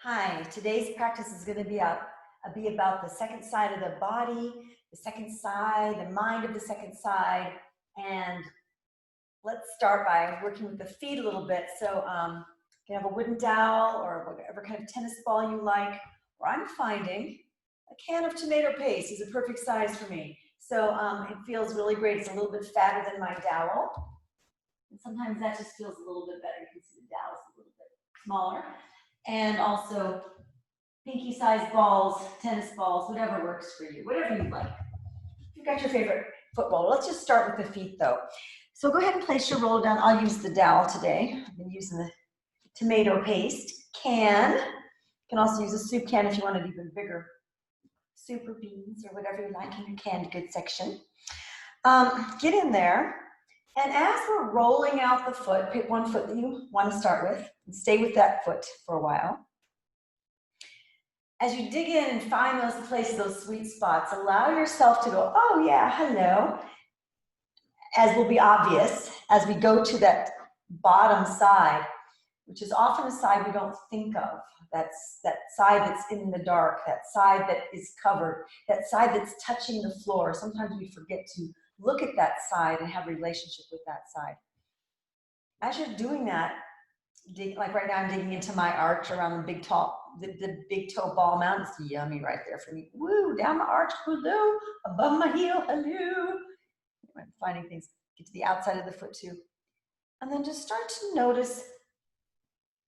Hi, today's practice is going to be about the second side of the body, the second side, the mind of the second side. And let's start by working with the feet a little bit. So you can have a wooden dowel or whatever kind of tennis ball you like. Or I'm finding a can of tomato paste is a perfect size for me. So it feels really great. It's a little bit fatter than my dowel. And sometimes that just feels a little bit better. You can see the dowel's a little bit smaller. And also pinky-sized balls, tennis balls, whatever works for you, whatever you like. You've got your favorite football. Let's just start with the feet though. So go ahead and place your roller down. I'll use the dowel today. I've been using the tomato paste can. You can also use a soup can if you want it even bigger. Super beans or whatever you like in your canned goods section. Get in there. And as we're rolling out the foot, pick one foot that you want to start with and stay with that foot for a while. As you dig in and find those places, those sweet spots, allow yourself to go, oh yeah, hello, as will be obvious as we go to that bottom side, which is often a side we don't think of. That's that side that's in the dark, that side that is covered, that side that's touching the floor. Sometimes we forget to look at that side and have a relationship with that side. As you're doing that, like right now I'm digging into my arch around the big toe ball mountain. It's yummy right there for me. Woo, down the arch, hello, above my heel, hello. I'm finding things, get to the outside of the foot too. And then just start to notice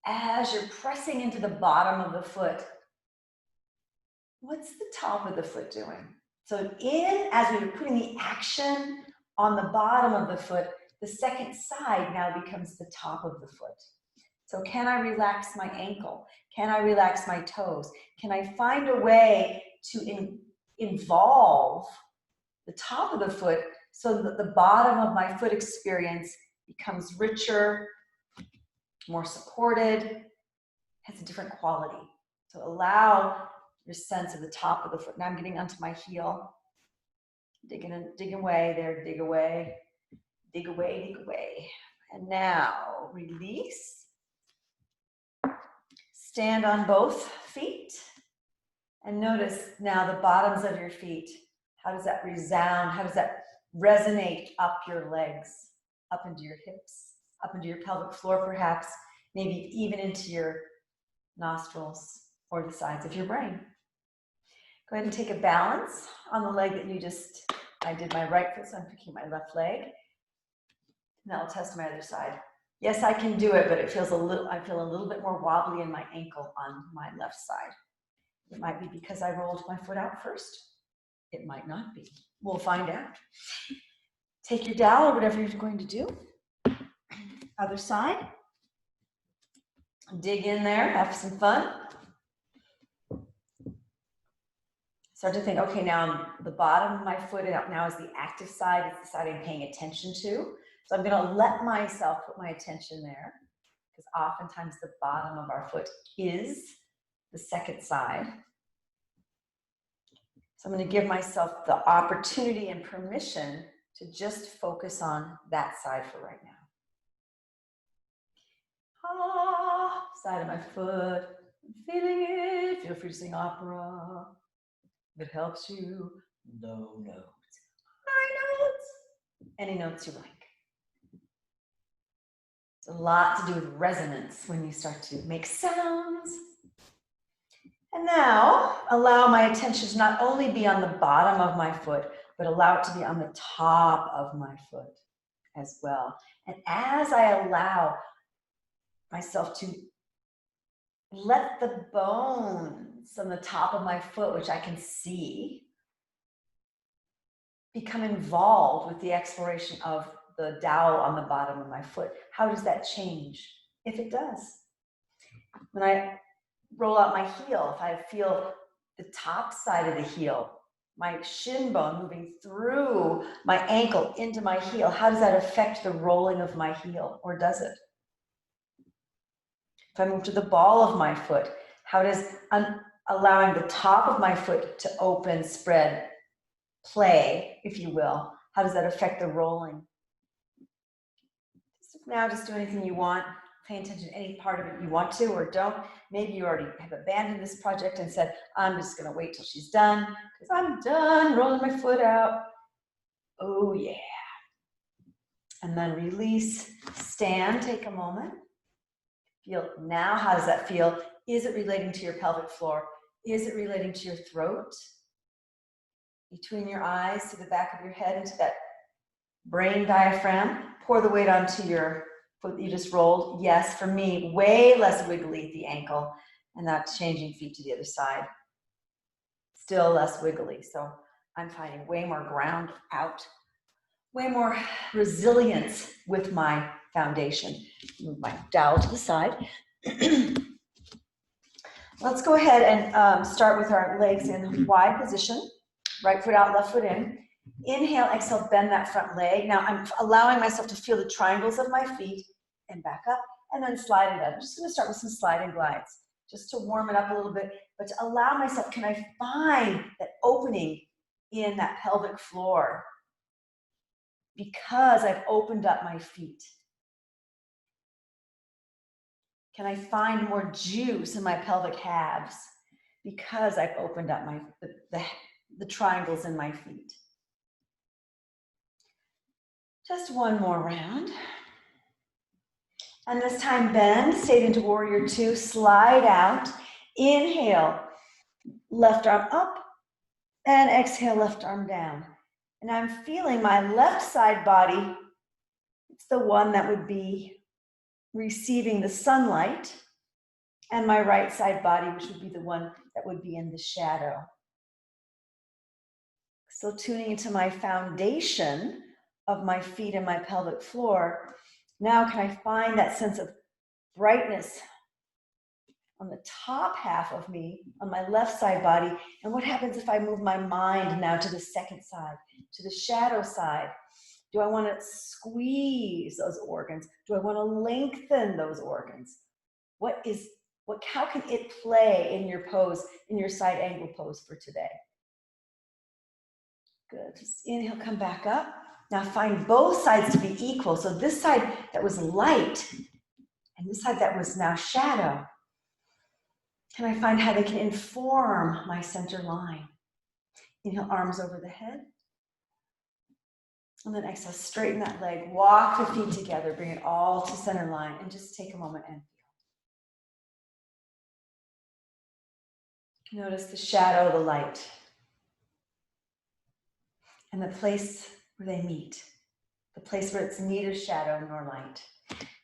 as you're pressing into the bottom of the foot, what's the top of the foot doing? So as we were putting the action on the bottom of the foot, the second side now becomes the top of the foot. So can I relax my ankle? Can I relax my toes? Can I find a way to involve the top of the foot so that the bottom of my foot experience becomes richer, more supported, has a different quality. So allow your sense of the top of the foot. Now I'm getting onto my heel. Dig away there, dig away, dig away, dig away. And now release. Stand on both feet. And notice now the bottoms of your feet. How does that resound? How does that resonate up your legs, up into your hips, up into your pelvic floor perhaps, maybe even into your nostrils or the sides of your brain. Go ahead and take a balance on the leg that I did my right foot, so I'm picking my left leg. And I'll test my other side. Yes, I can do it, but I feel a little bit more wobbly in my ankle on my left side. It might be because I rolled my foot out first. It might not be. We'll find out. Take your dowel or whatever you're going to do. Other side. Dig in there, have some fun. Start to think, okay, now the bottom of my foot now is the active side. It's the side I'm paying attention to. So I'm going to let myself put my attention there because oftentimes the bottom of our foot is the second side. So I'm going to give myself the opportunity and permission to just focus on that side for right now. Ah, side of my foot, I'm feeling it. Feel free to sing opera. If it helps you, no notes, high notes, any notes you like. It's a lot to do with resonance when you start to make sounds. And now, allow my attention to not only be on the bottom of my foot, but allow it to be on the top of my foot as well. And as I allow myself to let the bones on the top of my foot, which I can see, become involved with the exploration of the dowel on the bottom of my foot. How does that change? If it does. When I roll out my heel, if I feel the top side of the heel, my shin bone moving through my ankle into my heel, how does that affect the rolling of my heel, or does it? If I move to the ball of my foot, how does allowing the top of my foot to open, spread, play, if you will, how does that affect the rolling? Now just do anything you want. pay attention to any part of it you want to or don't. Maybe you already have abandoned this project and said, I'm just going to wait till she's done because I'm done rolling my foot out. Oh, yeah. And then release, stand, take a moment. Feel now, how does that feel? Is it relating to your pelvic floor? Is it relating to your throat? Between your eyes, to the back of your head, into that brain diaphragm. Pour the weight onto your foot that you just rolled. Yes, for me, way less wiggly at the ankle, and not changing feet to the other side. Still less wiggly. So I'm finding way more ground out, way more resilience with my foundation. Move my dowel to the side. Let's go ahead and start with our legs in wide position. Right foot out, left foot in. Inhale, exhale, bend that front leg. Now I'm allowing myself to feel the triangles of my feet and back up and then slide it up. I'm just going to start with some slide and glides just to warm it up a little bit, but to allow myself, can I find that opening in that pelvic floor because I've opened up my feet? Can I find more juice in my pelvic halves because I've opened up the triangles in my feet? Just one more round. And this time bend, stay into warrior two, slide out. Inhale, left arm up, and exhale, left arm down. And I'm feeling my left side body, it's the one that would be receiving the sunlight, and my right side body, which would be the one that would be in the shadow. Still tuning into my foundation of my feet and my pelvic floor. Now can I find that sense of brightness on the top half of me, on my left side body? And what happens if I move my mind now to the second side, to the shadow side? Do I want to squeeze those organs? Do I want to lengthen those organs? How can it play in your pose, in your side angle pose for today? Good. Just inhale, come back up. Now find both sides to be equal. So this side that was light and this side that was now shadow. Can I find how they can inform my center line? Inhale, arms over the head. And then exhale, straighten that leg. Walk the feet together. Bring it all to center line. And just take a moment and feel. Notice the shadow, the light. And the place where they meet. The place where it's neither shadow nor light.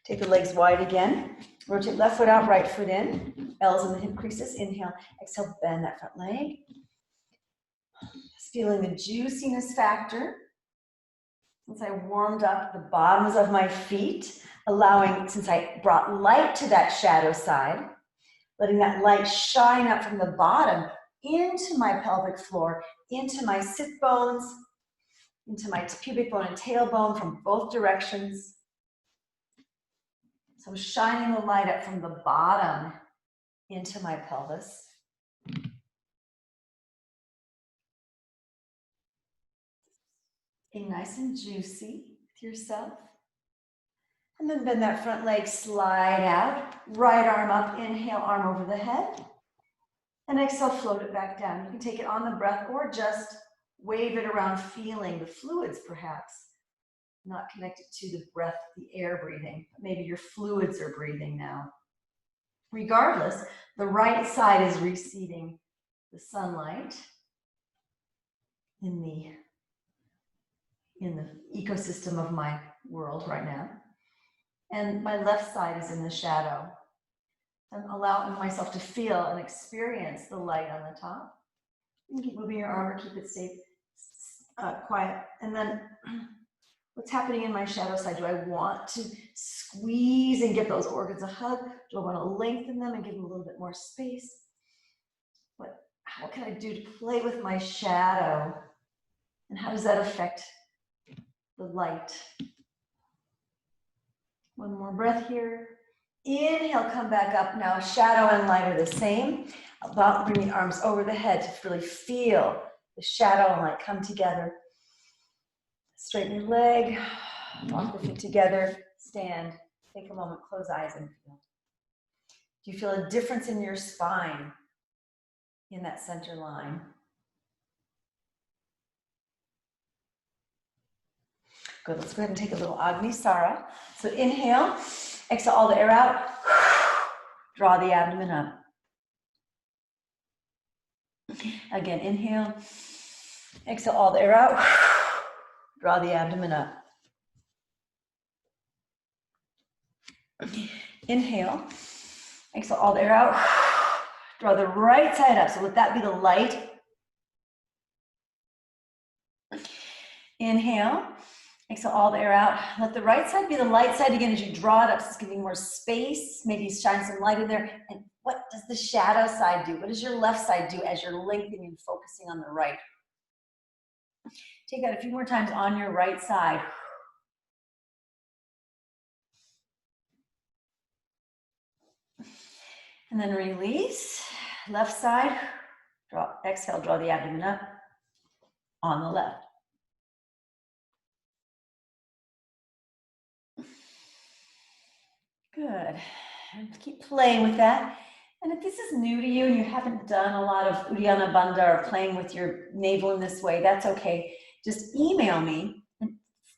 Take the legs wide again. Rotate left foot out, right foot in. L's in the hip creases. Inhale, exhale, bend that front leg. Just feeling the juiciness factor. Since I warmed up the bottoms of my feet, since I brought light to that shadow side, letting that light shine up from the bottom into my pelvic floor, into my sit bones, into my pubic bone and tailbone from both directions. So shining the light up from the bottom into my pelvis. Being nice and juicy with yourself. And then bend that front leg, slide out. Right arm up, inhale, arm over the head. And exhale, float it back down. You can take it on the breath or just wave it around, feeling the fluids perhaps. Not connected to the breath, the air breathing. Maybe your fluids are breathing now. Regardless, the right side is receiving the sunlight in the ecosystem of my world right now. And my left side is in the shadow. I'm allowing myself to feel and experience the light on the top. You can keep moving your arm or keep it safe, quiet. And then what's happening in my shadow side? Do I want to squeeze and give those organs a hug? Do I want to lengthen them and give them a little bit more space? What can I do to play with my shadow? And how does that affect the light? One more breath here. Inhale, come back up. Now shadow and light are the same. Bring the arms over the head to really feel the shadow and light come together. Straighten your leg, walk the feet together, stand, Take a moment, close eyes and feel. Do you feel a difference in your spine in that center line? Good, let's go ahead and take a little Agni, Sara. So inhale, exhale all the air out, draw the abdomen up. Again, inhale, exhale all the air out, draw the abdomen up. Inhale, exhale all the air out, draw the right side up. So let that be the light. Inhale, exhale all the air out. Let the right side be the light side again as you draw it up. So it's giving more space. Maybe shine some light in there. And what does the shadow side do? What does your left side do as you're lengthening and focusing on the right? Take that a few more times on your right side. And then release. Left side. Exhale, draw the abdomen up on the left. Good. And keep playing with that. And if this is new to you and you haven't done a lot of Uddiyana Bandha or playing with your navel in this way, that's okay. Just email me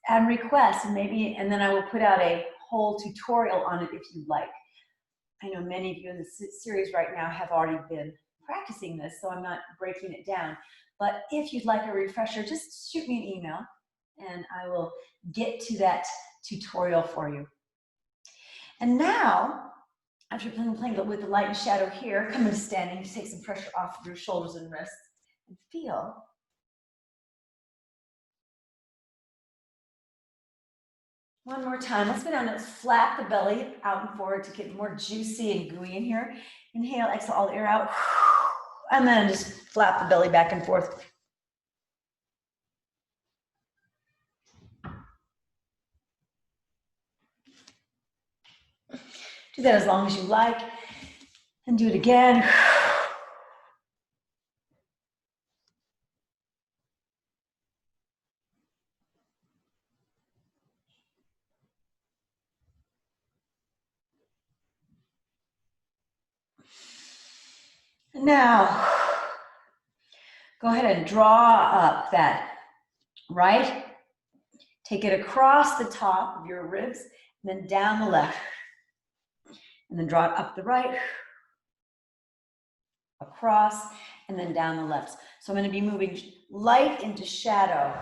and request, and then I will put out a whole tutorial on it if you'd like. I know many of you in the series right now have already been practicing this, so I'm not breaking it down. But if you'd like a refresher, just shoot me an email and I will get to that tutorial for you. And now, after playing with the light and shadow here, come into standing to take some pressure off of your shoulders and wrists and feel. One more time. Let's go down. Let's flap the belly out and forward to get more juicy and gooey in here. Inhale, exhale all the air out. And then just flap the belly back and forth. Do that as long as you like. And do it again. Now, go ahead and draw up that right. Take it across the top of your ribs, and then down the left. And then draw it up the right, across, and then down the left. So I'm going to be moving light into shadow.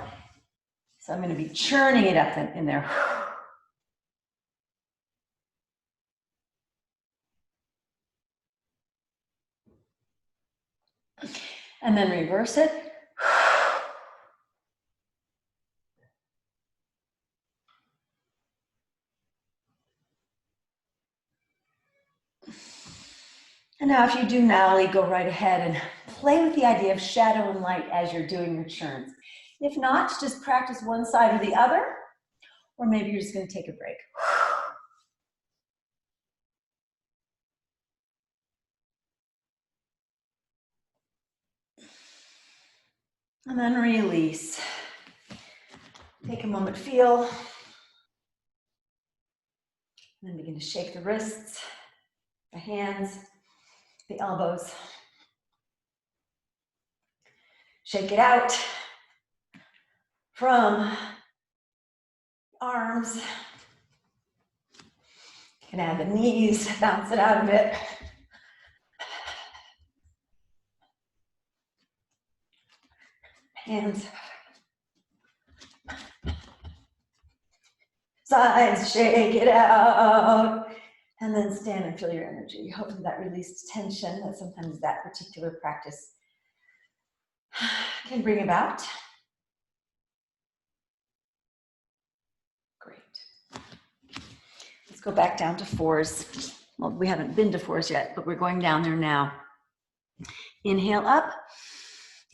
So I'm going to be churning it up in there. And then reverse it. And now if you do nauli, go right ahead and play with the idea of shadow and light as you're doing your churns. If not, just practice one side or the other, or maybe you're just going to take a break. And then release. Take a moment, feel. And then begin to shake the wrists, the hands, the elbows. Shake it out from arms. You can add the knees, bounce it out a bit. Hands. Sides, shake it out. And then stand and feel your energy. Hopefully that released tension that sometimes that particular practice can bring about. Great. Let's go back down to fours. Well, we haven't been to fours yet, but we're going down there now. Inhale up.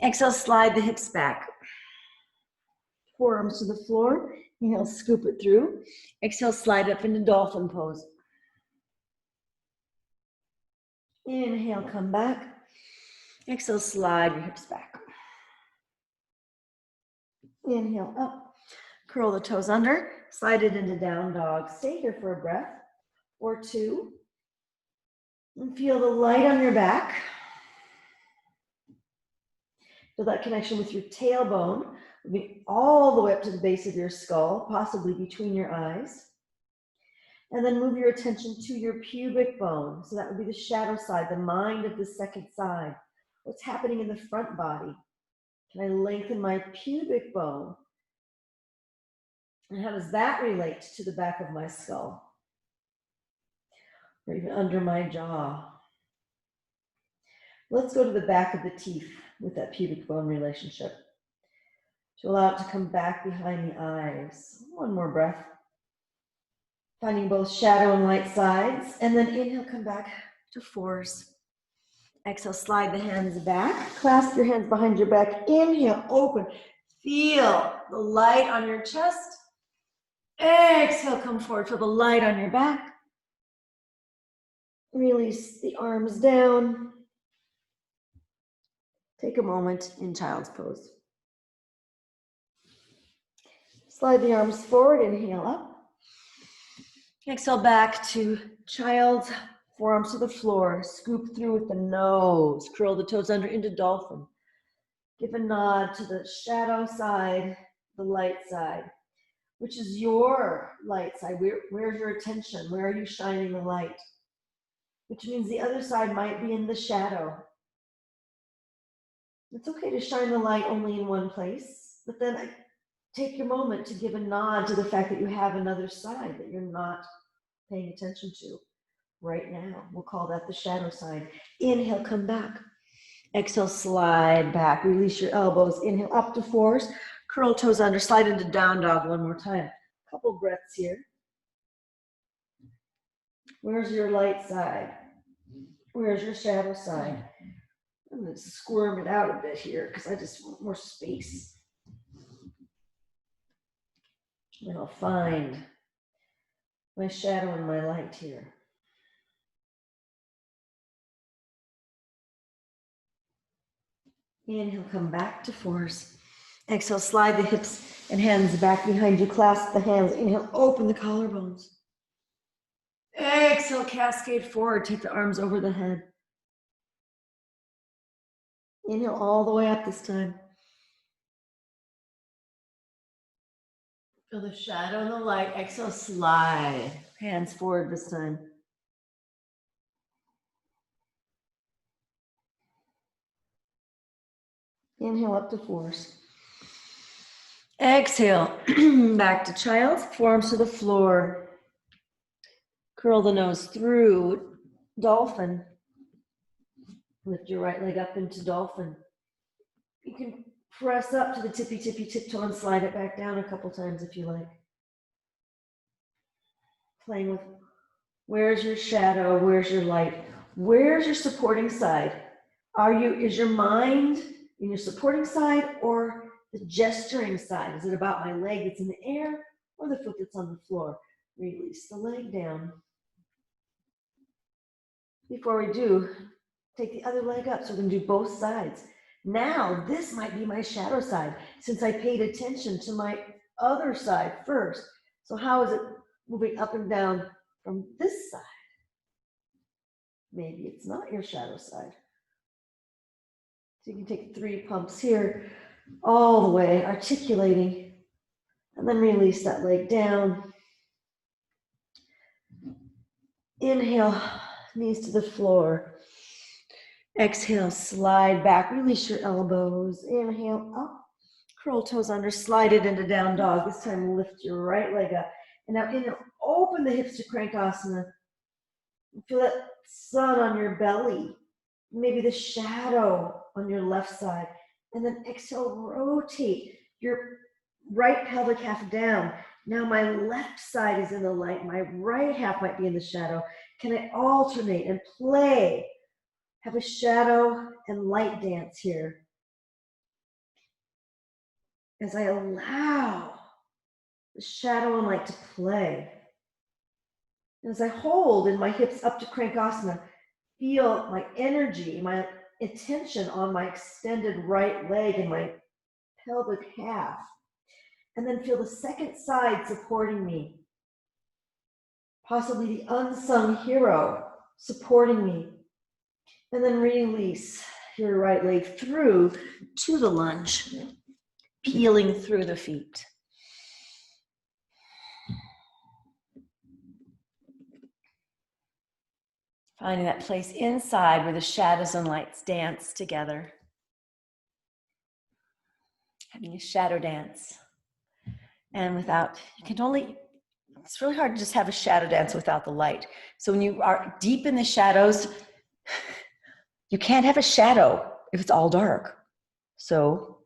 Exhale, slide the hips back. Forearms to the floor. Inhale, scoop it through. Exhale, slide up into dolphin pose. Inhale, come back. Exhale, slide your hips back. Inhale up. Curl the toes under. Slide it into down dog. Stay here for a breath. or two. And feel the light on your back. Feel that connection with your tailbone, moving all the way up to the base of your skull, possibly between your eyes. And then move your attention to your pubic bone. So that would be the shadow side, the mind of the second side. What's happening in the front body? Can I lengthen my pubic bone? And how does that relate to the back of my skull? Or even under my jaw? Let's go to the back of the teeth with that pubic bone relationship. To allow it to come back behind the eyes. One more breath. Finding both shadow and light sides. And then inhale, come back to fours. Exhale, slide the hands back. Clasp your hands behind your back. Inhale, open. Feel the light on your chest. Exhale, come forward. Feel the light on your back. Release the arms down. Take a moment in child's pose. Slide the arms forward, inhale up. Exhale back to child's, forearms to the floor. Scoop through with the nose. Curl the toes under into dolphin. Give a nod to the shadow side, the light side. Which is your light side? Where's your attention? Where are you shining the light? Which means the other side might be in the shadow. It's okay to shine the light only in one place, but then take your moment to give a nod to the fact that you have another side that you're not paying attention to right now. We'll call that the shadow side. Inhale, come back. Exhale, slide back. Release your elbows. Inhale, up to fours. Curl toes under. Slide into down dog one more time. Couple breaths here. Where's your light side? Where's your shadow side? I'm going to squirm it out a bit here because I just want more space. And I'll find my shadow and my light here. Inhale, come back to fours. Exhale, slide the hips and hands back behind you. Clasp the hands. Inhale, open the collarbones. Exhale, cascade forward. Take the arms over the head. Inhale all the way up this time. Feel the shadow and the light. Exhale, slide. Hands forward this time. Inhale up to fours. Exhale, back to child's, forearms to the floor. Curl the nose through dolphin. Lift your right leg up into dolphin. You can press up to the tippy tiptoe and slide it back down a couple times if you like. Playing with where's your shadow, where's your light, where's your supporting side? Is your mind in your supporting side or the gesturing side? Is it about my leg that's in the air or the foot that's on the floor? Release the leg down. Before we do, take the other leg up so we can do both sides. Now, this might be my shadow side since I paid attention to my other side first. So how is it moving up and down from this side? Maybe it's not your shadow side. So you can take 3 pumps here, all the way, articulating, and then release that leg down. Inhale, knees to the floor. Exhale, slide back, release your elbows. Inhale, up, curl toes under, slide it into down dog. This time lift your right leg up. And now inhale, open the hips to Crankasana. Feel that sun on your belly, maybe the shadow on your left side. And then exhale, rotate your right pelvic half down. Now my left side is in the light, my right half might be in the shadow. Can I alternate and play? Have a shadow and light dance here. As I allow the shadow and light to play. As I hold in my hips up to Crankasana, feel my energy, my attention on my extended right leg and my pelvic half. And then feel the second side supporting me. possibly the unsung hero supporting me. And then release your right leg through to the lunge, peeling through the feet. Finding that place inside where the shadows and lights dance together. Having a shadow dance. And it's really hard to just have a shadow dance without the light. So when you are deep in the shadows, you can't have a shadow if it's all dark. So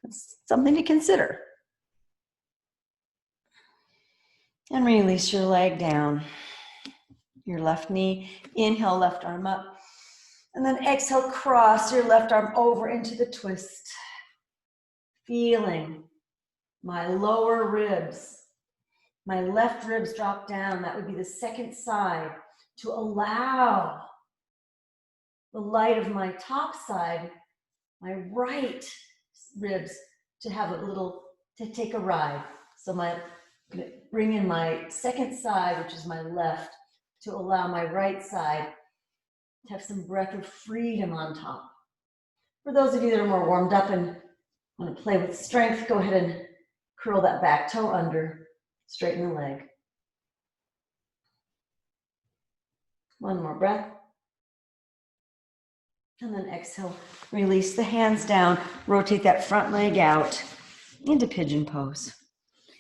it's something to consider. And release your leg down. Your left knee, inhale, left arm up. And then exhale, cross your left arm over into the twist. Feeling my lower ribs. My left ribs drop down. That would be the second side to allow the light of my top side, my right ribs, to take a ride. So I'm going to bring in my second side, which is my left, to allow my right side to have some breath of freedom on top. For those of you that are more warmed up and want to play with strength, go ahead and curl that back toe under, straighten the leg. One more breath. And then exhale, release the hands down, rotate that front leg out into pigeon pose.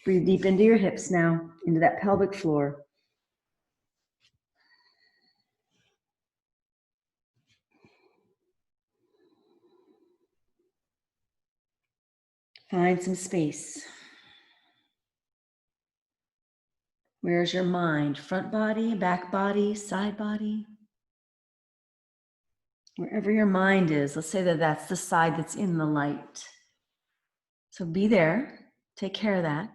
Breathe deep into your hips now, into that pelvic floor. Find some space. Where's your mind? Front body, back body, side body? Wherever your mind is, let's say that that's the side that's in the light. So be there, take care of that,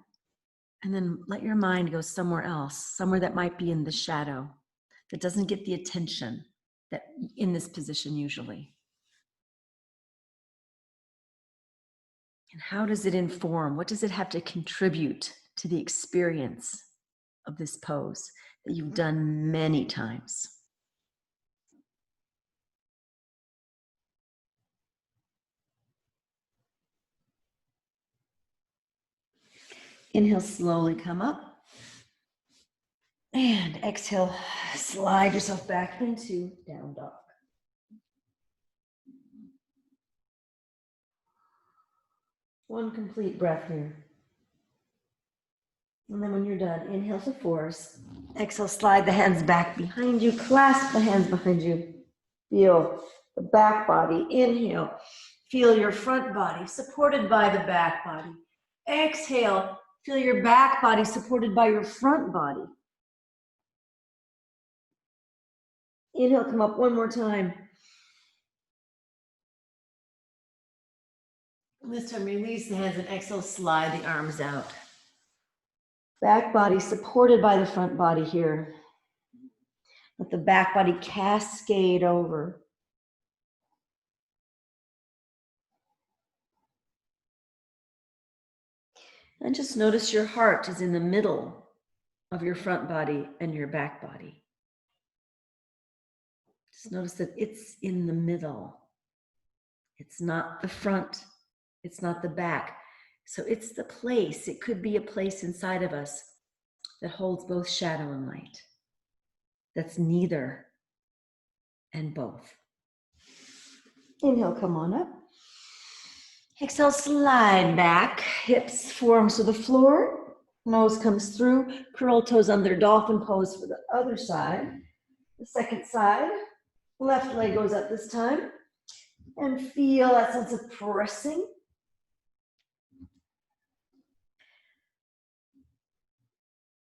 and then let your mind go somewhere else, somewhere that might be in the shadow, that doesn't get the attention that in this position usually. And how does it inform? What does it have to contribute to the experience of this pose that you've done many times? Inhale, slowly come up. And exhale, slide yourself back into down dog. One complete breath here. And then when you're done, inhale to force. Exhale, slide the hands back behind you. Clasp the hands behind you. Feel the back body. Inhale. Feel your front body supported by the back body. Exhale. Feel your back body supported by your front body. Inhale, come up one more time. This time, release the hands and exhale, slide the arms out. Back body supported by the front body here. Let the back body cascade over. And just notice your heart is in the middle of your front body and your back body. Just notice that it's in the middle. It's not the front. It's not the back. So it's the place. It could be a place inside of us that holds both shadow and light. That's neither and both. Inhale, come on up. Exhale, slide back. Hips forearms to the floor. Nose comes through. Curl toes under dolphin pose for the other side. The second side. Left leg goes up this time. And feel that sense of pressing.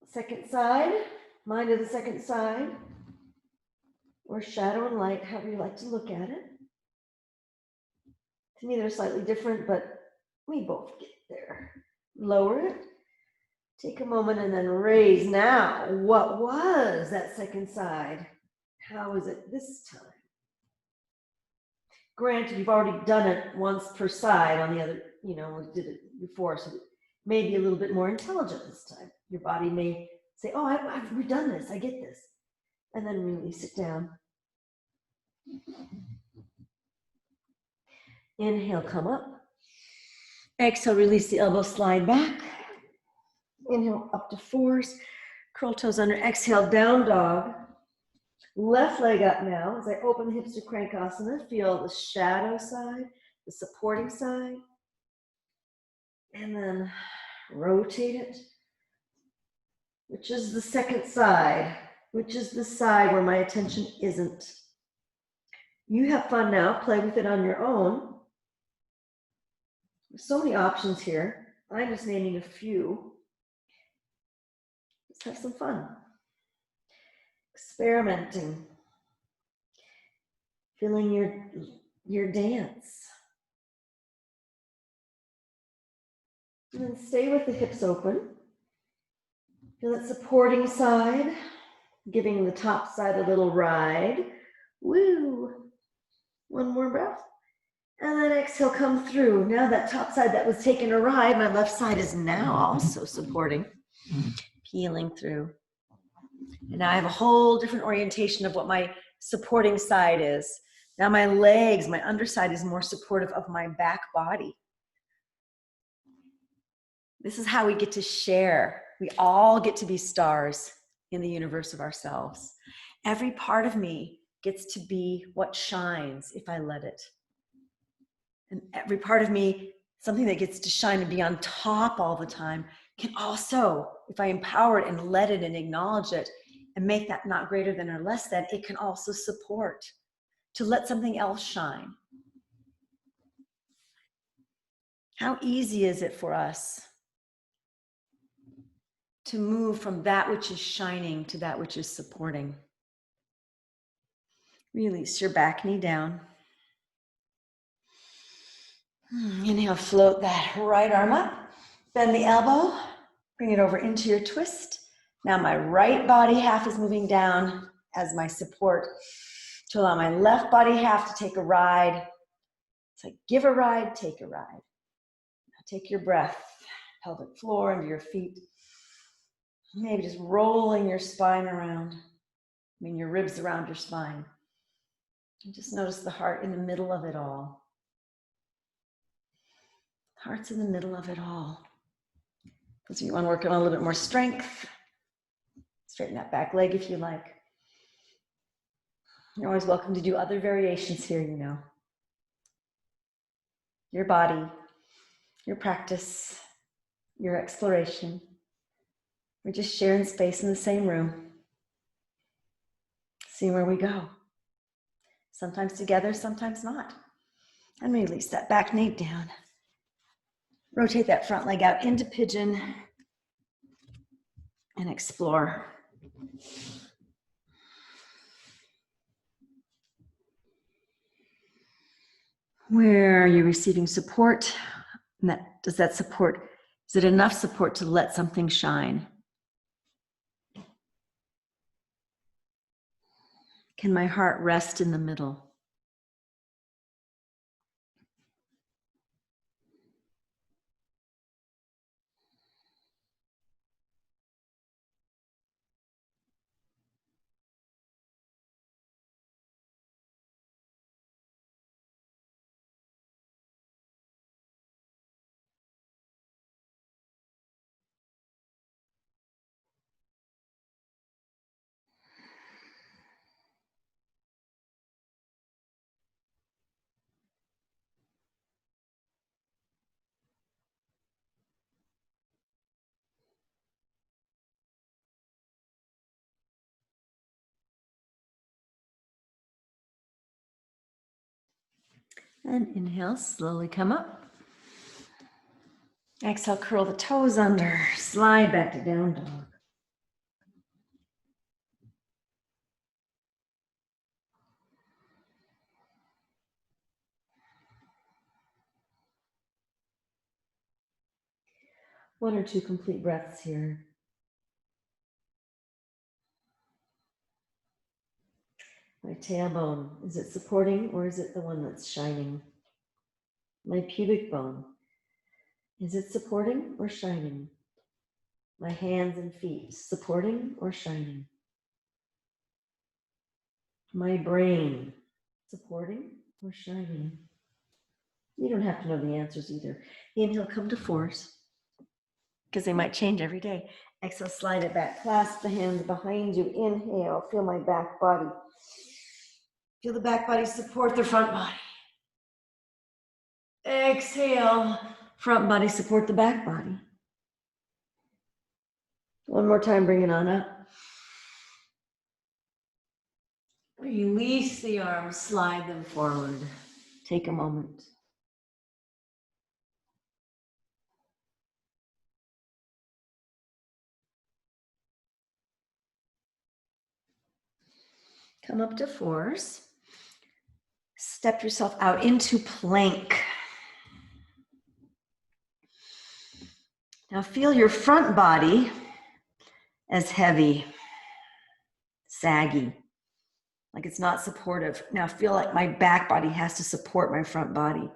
Second side. Mind of the second side. Or shadow and light, however you like to look at it. To me, they're slightly different, but we both get there. Lower it. Take a moment and then raise. Now, what was that second side? How is it this time? Granted, you've already done it once per side on the other, we did it before, so it may be a little bit more intelligent this time. Your body may Say, oh, I've redone this. I get this. And then release it down. Inhale, come up. Exhale, release the elbow, slide back. Inhale, up to fours. Curl toes under. Exhale, down dog. Left leg up now. As I open the hips to Crankasana, feel the shadow side, the supporting side. And then rotate it. Which is the second side? Which is the side where my attention isn't? You have fun now. Play with it on your own. There's so many options here. I'm just naming a few. Let's have some fun. Experimenting. Feeling your dance. And then stay with the hips open. Feel that supporting side, giving the top side a little ride. Woo! One more breath. And then exhale, come through. Now that top side that was taking a ride, my left side is now also supporting, peeling through. And now I have a whole different orientation of what my supporting side is. Now my legs, my underside is more supportive of my back body. This is how we get to share. We all get to be stars in the universe of ourselves. Every part of me gets to be what shines if I let it. And every part of me, something that gets to shine and be on top all the time, can also, if I empower it and let it and acknowledge it and make that not greater than or less than, it can also support to let something else shine. How easy is it for us to move from that which is shining to that which is supporting? Release your back knee down. Inhale, float that right arm up. Bend the elbow. Bring it over into your twist. Now my right body half is moving down as my support to allow my left body half to take a ride. It's like give a ride, take a ride. Now take your breath. Pelvic floor under your feet. Maybe just rolling your spine around. Your ribs around your spine. And just notice the heart in the middle of it all. Heart's in the middle of it all. So you want to work on a little bit more strength. Straighten that back leg if you like. You're always welcome to do other variations here, you know. Your body, your practice, your exploration. We're just sharing space in the same room. See where we go. Sometimes together, sometimes not. And release that back knee down. Rotate that front leg out into pigeon and explore. Where are you receiving support? And does that support, is it enough support to let something shine? Can my heart rest in the middle? And inhale, slowly come up. Exhale, curl the toes under, slide back to down dog. One or two complete breaths here. My tailbone, is it supporting or is it the one that's shining? My pubic bone, is it supporting or shining? My hands and feet, supporting or shining? My brain, supporting or shining? You don't have to know the answers either. Inhale, come to fours, because they might change every day. Exhale, slide it back. Clasp the hands behind you. Inhale, feel my back body. Feel the back body support the front body. Exhale, front body support the back body. One more time, bring it on up. Release the arms, slide them forward. Take a moment. Come up to fours. Step yourself out into plank. Now feel your front body as heavy, saggy, like it's not supportive. Now feel like my back body has to support my front body.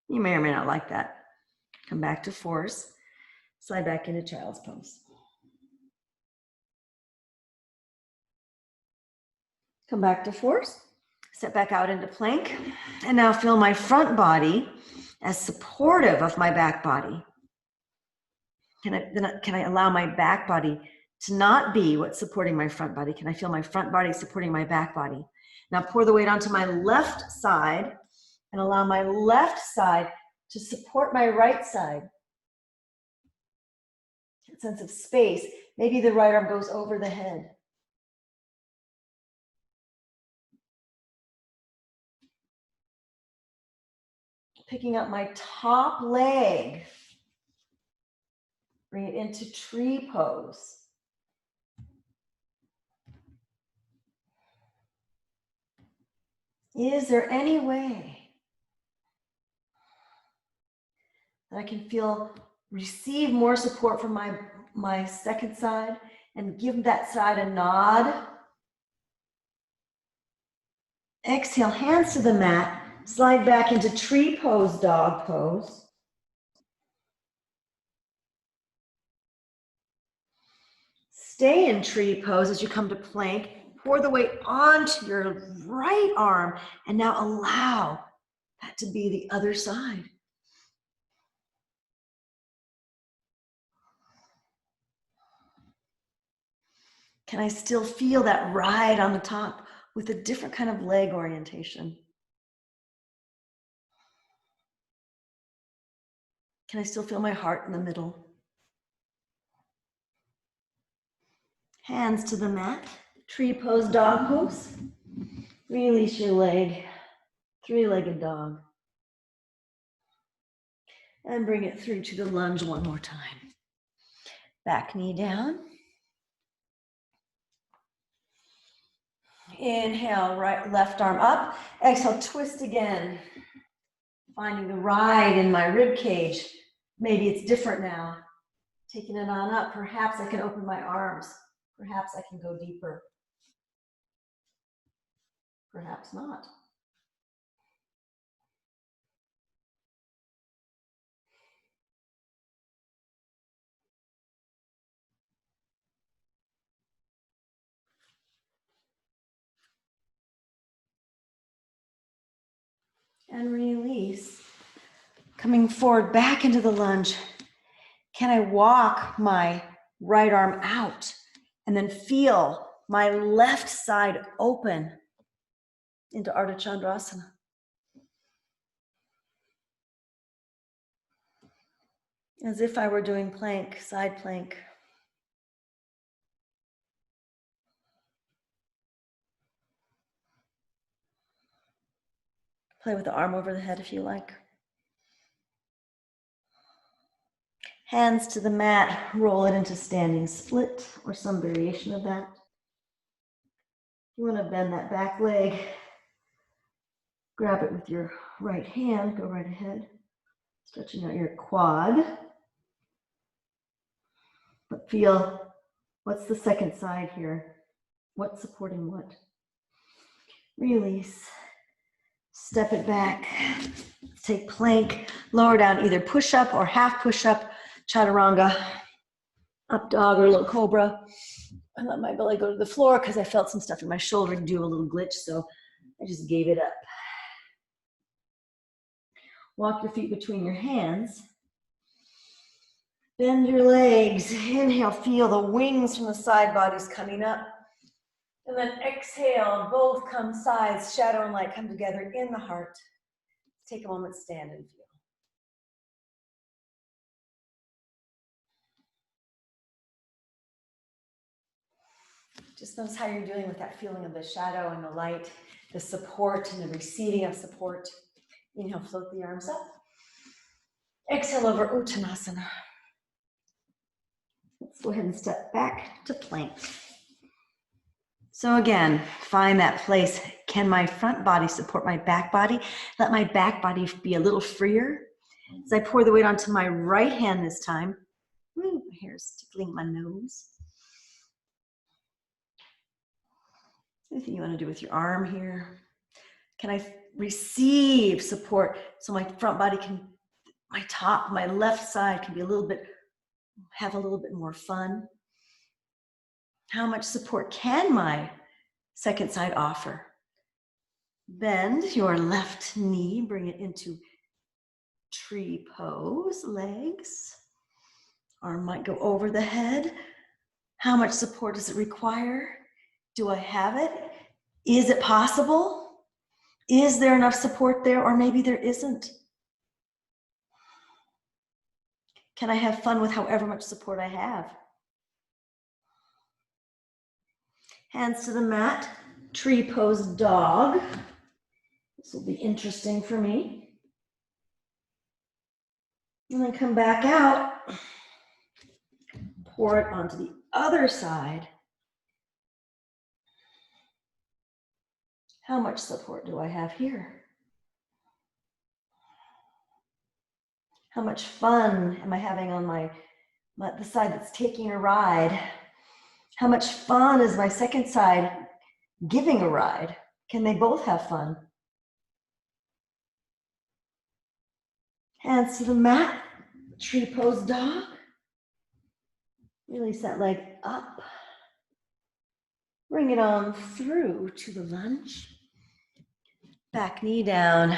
You may or may not like that. Come back to fours. Slide back into child's pose. Come back to fours. Step back out into plank. And now feel my front body as supportive of my back body. Can I allow my back body to not be what's supporting my front body? Can I feel my front body supporting my back body? Now pour the weight onto my left side and allow my left side to support my right side. A sense of space. Maybe the right arm goes over the head. Picking up my top leg. Bring it into tree pose. Is there any way that I can receive more support from my second side and give that side a nod? Exhale, hands to the mat. Slide back into tree pose, dog pose. Stay in tree pose as you come to plank. Pour the weight onto your right arm and now allow that to be the other side. Can I still feel that ride on the top with a different kind of leg orientation? Can I still feel my heart in the middle? Hands to the mat, tree pose, dog pose. Release your leg, three-legged dog. And bring it through to the lunge one more time. Back knee down. Inhale, left arm up. Exhale, twist again. Finding the ride in my rib cage. Maybe it's different now. Taking it on up. Perhaps I can open my arms. Perhaps I can go deeper. Perhaps not. And release. Coming forward back into the lunge. Can I walk my right arm out and then feel my left side open into Ardha Chandrasana? As if I were doing plank, side plank. Play with the arm over the head if you like. Hands to the mat, roll it into standing split or some variation of that. You want to bend that back leg. Grab it with your right hand, go right ahead. Stretching out your quad. But feel, what's the second side here? What's supporting what? Release. Step it back. Take plank, lower down, either push up or half push up, chaturanga. up dog or low cobra. I let my belly go to the floor because I felt some stuff in my shoulder do a little glitch, so I just gave it up. Walk your feet between your hands. Bend your legs. Inhale, feel the wings from the side bodies coming up. And then exhale, both come sides, shadow and light come together in the heart. Take a moment, stand and feel. Just notice how you're doing with that feeling of the shadow and the light, the support and the receiving of support. Inhale, float the arms up. Exhale over Uttanasana. Let's go ahead and step back to plank. So again, find that place. Can my front body support my back body? Let my back body be a little freer. As I pour the weight onto my right hand this time. Ooh, my hair is tickling my nose. Anything you want to do with your arm here? Can I receive support so my front body can, my top, my left side can be have a little bit more fun? How much support can my second side offer? Bend your left knee, bring it into tree pose, legs. Arm might go over the head. How much support does it require? Do I have it? Is it possible? Is there enough support there, or maybe there isn't? Can I have fun with however much support I have? Hands to the mat, tree pose dog. This will be interesting for me. And then come back out, pour it onto the other side. How much support do I have here? How much fun am I having on the side that's taking a ride? How much fun is my second side giving a ride? Can they both have fun? Hands to the mat, tree pose dog. Release that leg up. Bring it on through to the lunge. Back knee down.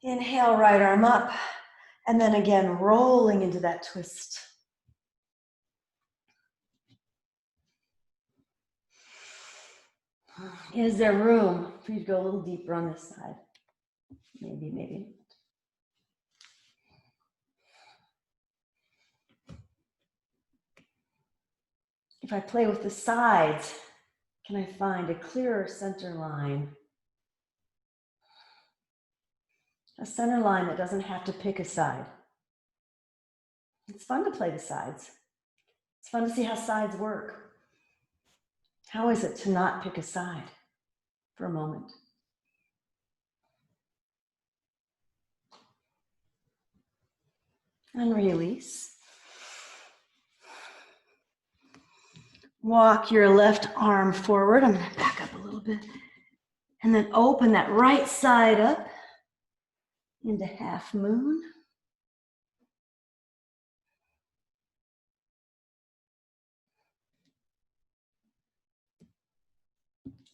Inhale, right arm up. And then again, rolling into that twist. Is there room for you to go a little deeper on this side? Maybe, maybe. If I play with the sides, can I find a clearer center line? A center line that doesn't have to pick a side. It's fun to play the sides. It's fun to see how sides work. How is it to not pick a side for a moment? And release. Walk your left arm forward. I'm going to back up a little bit. And then open that right side up into half moon.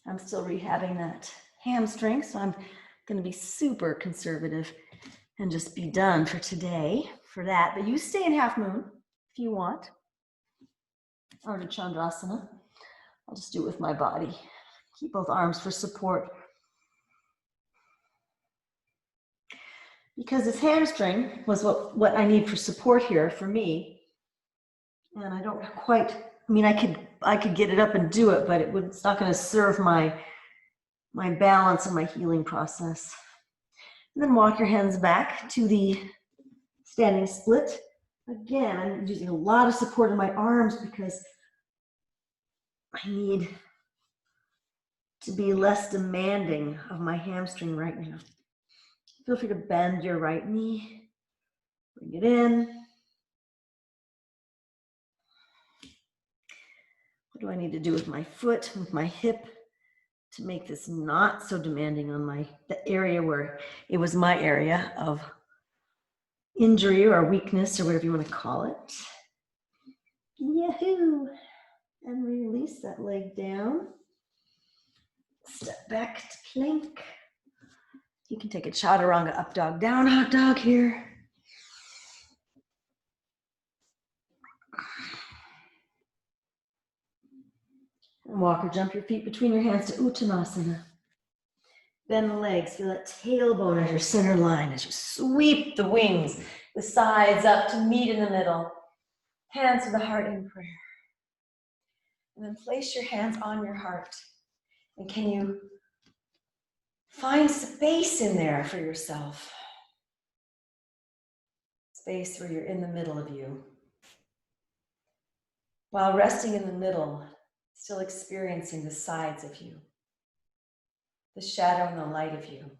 I'm still rehabbing that hamstring, so I'm going to be super conservative and just be done for today for that. But you stay in half moon if you want. Or to Chandrasana. I'll just do it with my body. Keep both arms for support. Because this hamstring was what I need for support here for me. And I don't quite, I mean, I could get it up and do it, but it's not going to serve my balance and my healing process. And then walk your hands back to the standing split. Again, I'm using a lot of support in my arms because I need to be less demanding of my hamstring right now. Feel free to bend your right knee. Bring it in. What do I need to do with my foot, with my hip, to make this not so demanding on the area where it was my area of injury or weakness or whatever you want to call it. Yahoo! And release that leg down. Step back to plank. You can take a chaturanga, up dog, down hot dog here. And walk or jump your feet between your hands to Uttanasana. Bend the legs, feel that tailbone as your center line as you sweep the wings, the sides up to meet in the middle. Hands to the heart in prayer. And then place your hands on your heart. And can you find space in there for yourself? Space where you're in the middle of you. While resting in the middle, still experiencing the sides of you, the shadow and the light of you.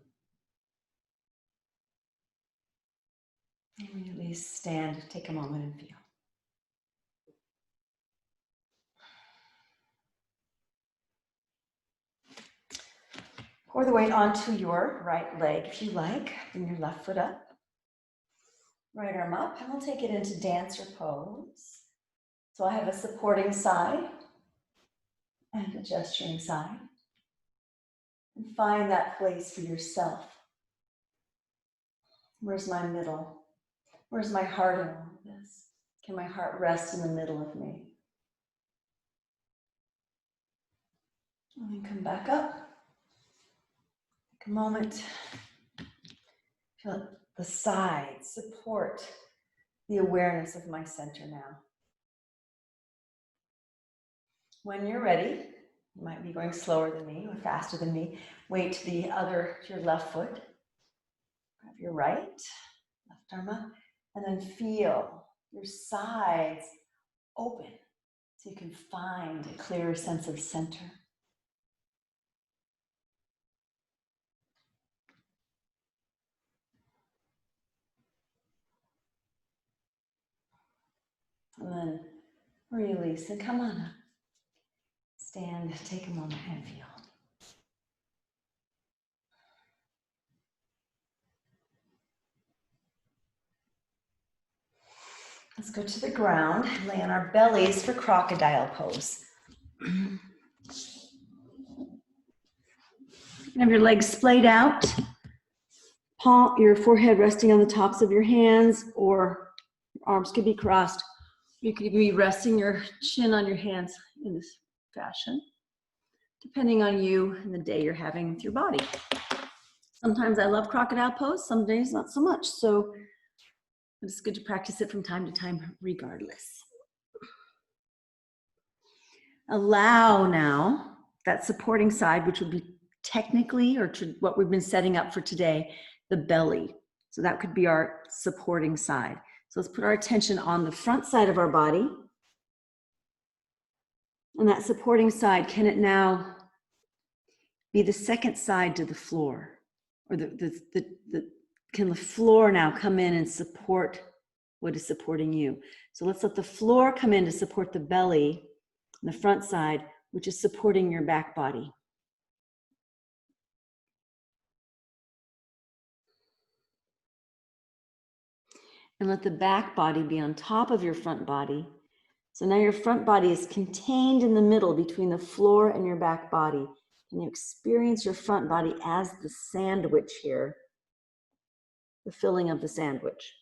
And release, stand, take a moment and feel. Pour the weight onto your right leg if you like. Bring your left foot up. Right arm up, and we'll take it into dancer pose. So I have a supporting side and a gesturing side. And find that place for yourself. Where's my middle? Where's my heart in all of this? Can my heart rest in the middle of me? And then come back up. Take a moment. Feel the sides support the awareness of my center now. When you're ready, you might be going slower than me or faster than me. Weight to your left foot. Grab your right, left arm up, and then feel your sides open so you can find a clearer sense of center. And then release and come on up. Stand, take a moment and feel. Let's go to the ground, lay on our bellies for crocodile pose. Have your legs splayed out, your forehead resting on the tops of your hands, or your arms could be crossed. You could be resting your chin on your hands in this fashion, depending on you and the day you're having with your body. Sometimes I love crocodile pose, some days not so much. So it's good to practice it from time to time regardless. Allow now that supporting side, which would be technically, or what we've been setting up for today, the belly. So that could be our supporting side. So let's put our attention on the front side of our body. And that supporting side, can it now be the second side to the floor? Or can the floor now come in and support what is supporting you? So let's let the floor come in to support the belly, the front side, which is supporting your back body. And let the back body be on top of your front body. So now your front body is contained in the middle between the floor and your back body. And you experience your front body as the sandwich here, the filling of the sandwich.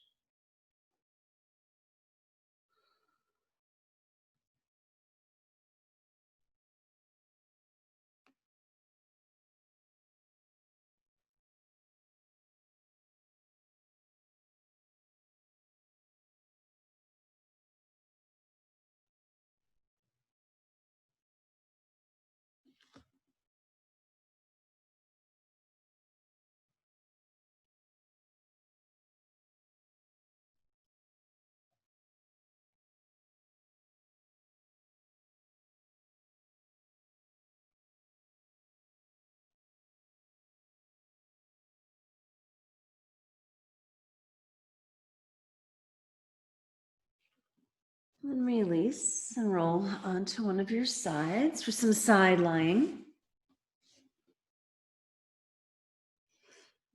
And release and roll onto one of your sides for some side lying.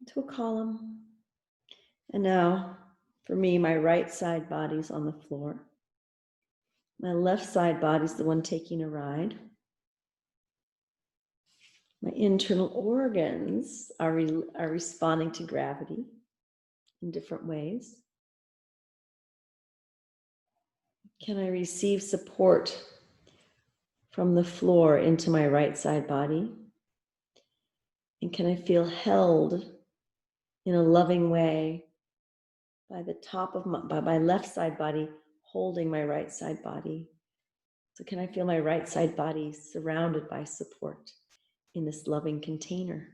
Into a column. And now, for me, my right side body's on the floor. My left side body is the one taking a ride. My internal organs are responding to gravity in different ways. Can I receive support from the floor into my right side body? And can I feel held in a loving way by the top of by my left side body holding my right side body? So can I feel my right side body surrounded by support in this loving container?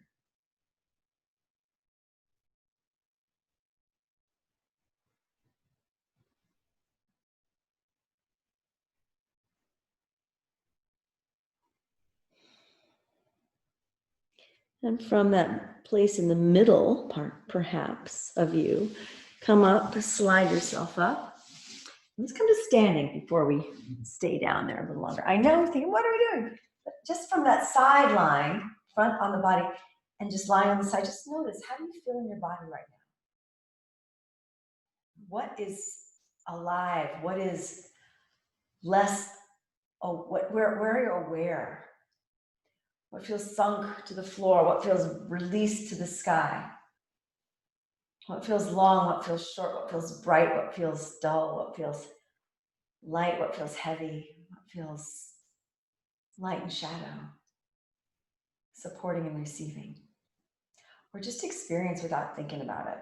And from that place in the middle part, perhaps, of you, come up, slide yourself up. Let's come to standing before we stay down there a little longer. I know, thinking, what are we doing? But just from that side line, front on the body, and just lying on the side, just notice, how do you feel in your body right now? What is alive? What is less, where are you aware? What feels sunk to the floor? What feels released to the sky? What feels long? What feels short? What feels bright? What feels dull? What feels light? What feels heavy? What feels light and shadow? Supporting and receiving. Or just experience without thinking about it.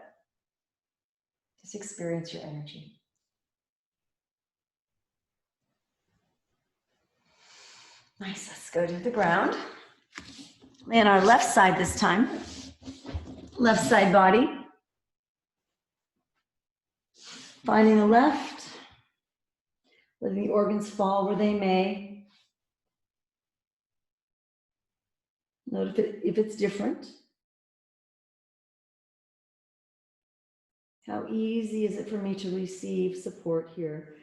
Just experience your energy. Nice, let's go to the ground. Lay on our left side this time. Left side body. Finding the left. Letting the organs fall where they may. Note if it's different. How easy is it for me to receive support here?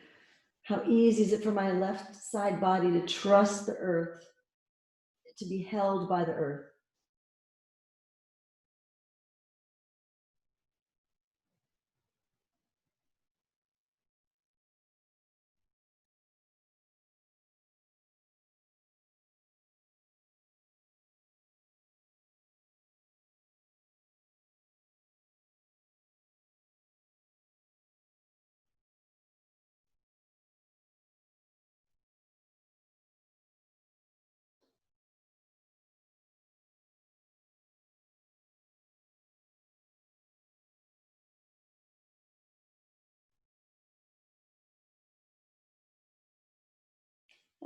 How easy is it for my left side body to trust the earth, to be held by the earth?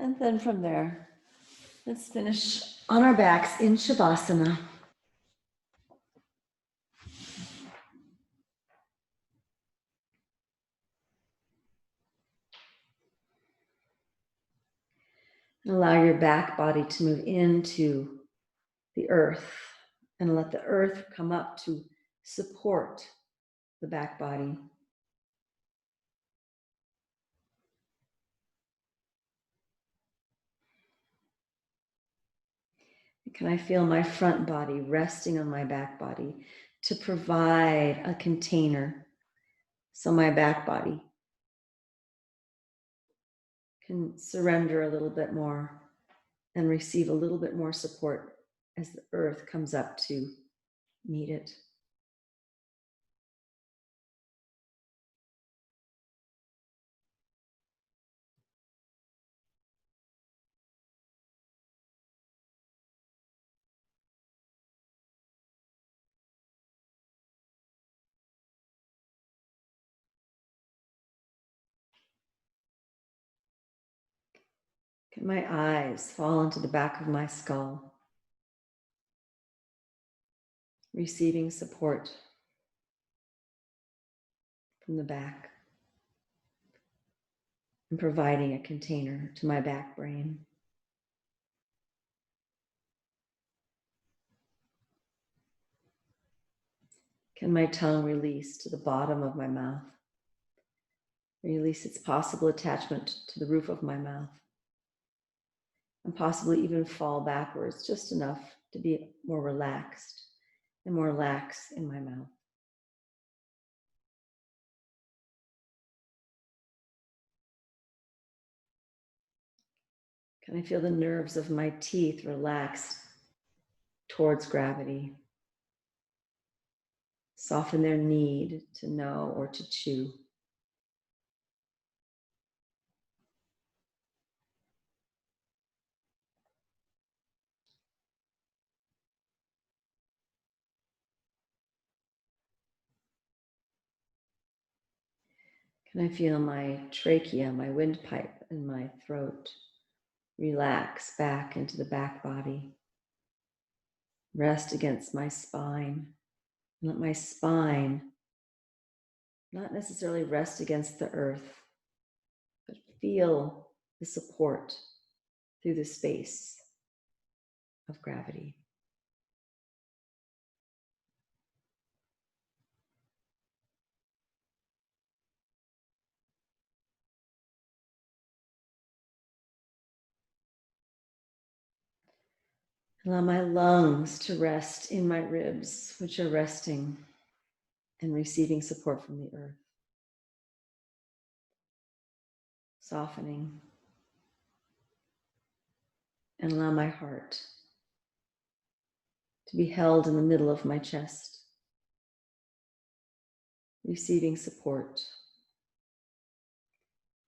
And then from there, let's finish on our backs in Shavasana. And allow your back body to move into the earth and let the earth come up to support the back body. Can I feel my front body resting on my back body to provide a container so my back body can surrender a little bit more and receive a little bit more support as the earth comes up to meet it. Can my eyes fall into the back of my skull, receiving support from the back and providing a container to my back brain. Can my tongue release to the bottom of my mouth? Release its possible attachment to the roof of my mouth. And possibly even fall backwards just enough to be more relaxed and more lax in my mouth. Can I feel the nerves of my teeth relax towards gravity? Soften their need to know or to chew. Can I feel my trachea, my windpipe, and my throat relax back into the back body? Rest against my spine. And let my spine not necessarily rest against the earth, but feel the support through the space of gravity. Allow my lungs to rest in my ribs, which are resting and receiving support from the earth. Softening. And allow my heart to be held in the middle of my chest, receiving support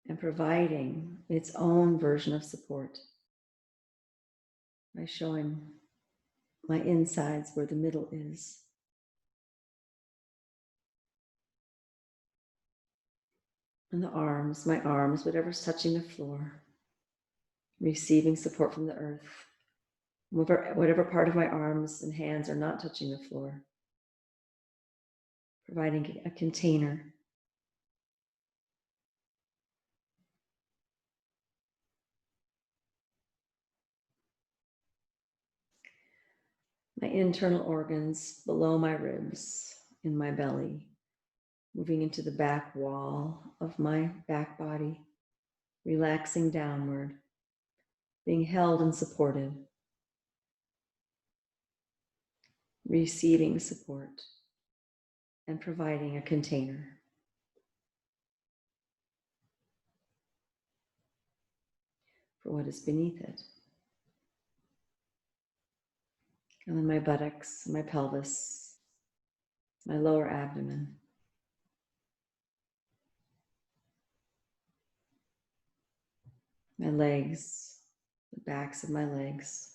and providing its own version of support by showing my insides where the middle is. And the arms, my arms, whatever's touching the floor, receiving support from the earth. Whatever part of my arms and hands are not touching the floor, providing a container. My internal organs below my ribs, in my belly, moving into the back wall of my back body, relaxing downward, being held and supported, receiving support, and providing a container. For what is beneath it. And then my buttocks, my pelvis, my lower abdomen. My legs, the backs of my legs.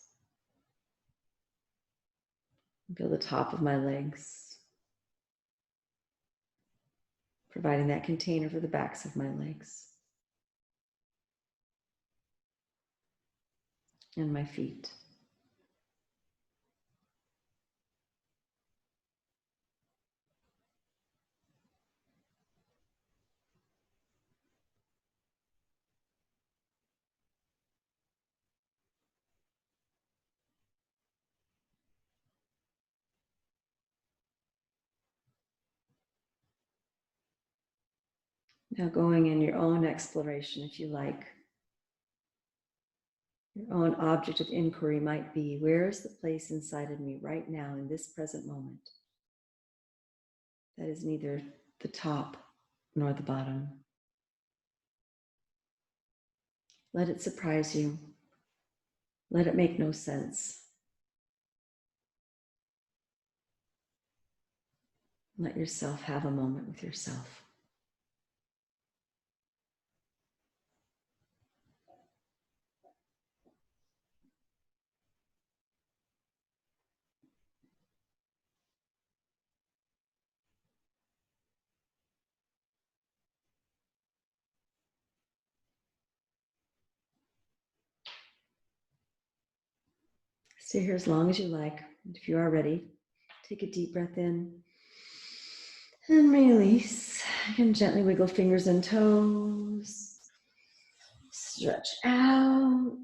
Feel the top of my legs, providing that container for the backs of my legs. And my feet. Now going in your own exploration, if you like. Your own object of inquiry might be, where is the place inside of me right now in this present moment that is neither the top nor the bottom? Let it surprise you. Let it make no sense. Let yourself have a moment with yourself. Stay here as long as you like. If you are ready, take a deep breath in and release. You can gently wiggle fingers and toes. Stretch out.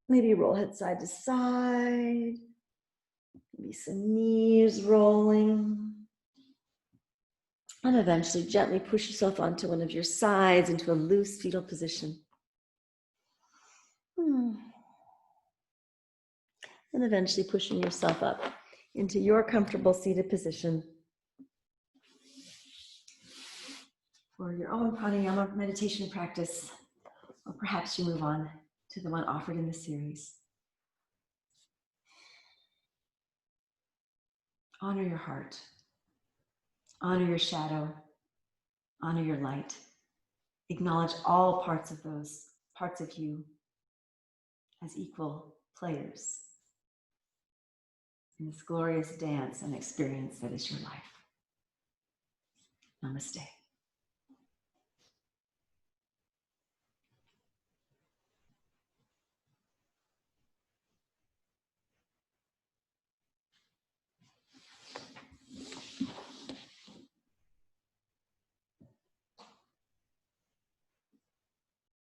Maybe roll head side to side. Maybe some knees rolling. And eventually gently push yourself onto one of your sides into a loose fetal position. And eventually pushing yourself up into your comfortable seated position for your own pranayama meditation practice, or perhaps you move on to the one offered in the series. Honor your heart. Honor your shadow. Honor your light. Acknowledge all parts of those parts of you as equal players in this glorious dance and experience that is your life. Namaste.